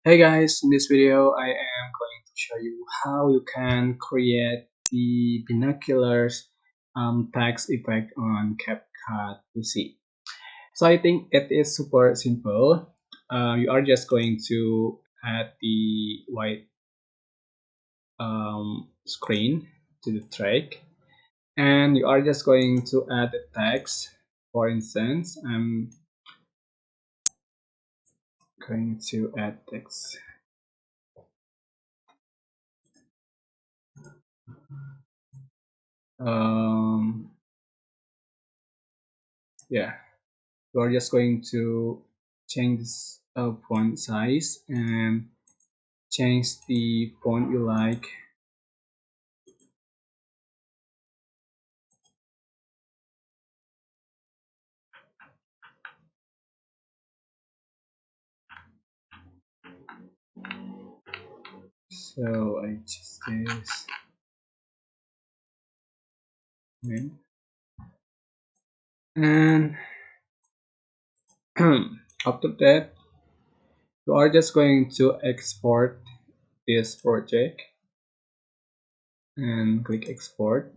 Hey guys, in this video I am going to show you how you can create the binoculars text effect on CapCut PC. So I think it is super simple. You are just going to add the white screen to the track, and you are just going to add the text. For instance, I'm going to add text. Um, yeah. You're just going to change this font size and change the font you like. So I choose this. Okay. And after that, you are just going to export this project and click export.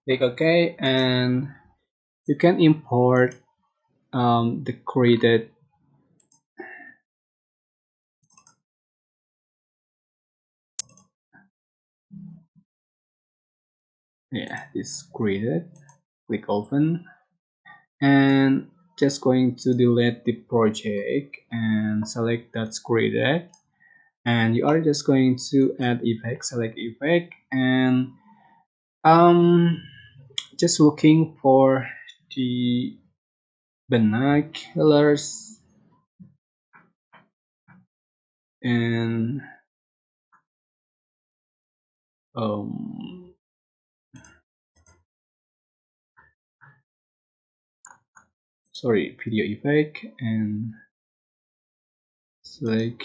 Click OK, and you can import the created this created. Click open, and just going to delete the project and select that's created, and you are just going to add effect, select effect, and um just looking for the binoculars, and um sorry, video effect, and select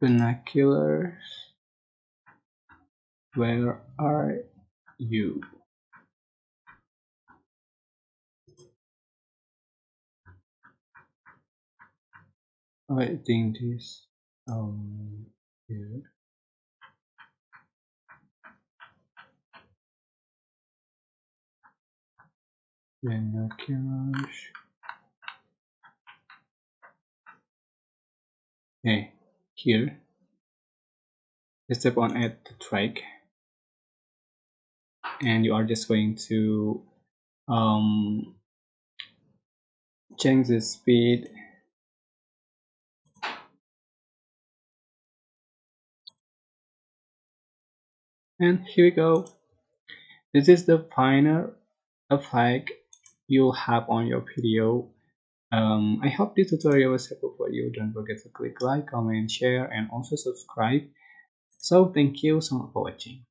binoculars. Where are you? I think this here. Binoculars. Okay, here. Just tap on add to track, and you are just going to um, change the speed, and here we go. This is the final effect you'll have on your video. I hope this tutorial was helpful for you. Don't forget to click like, comment, share, and also subscribe. So thank you so much for watching.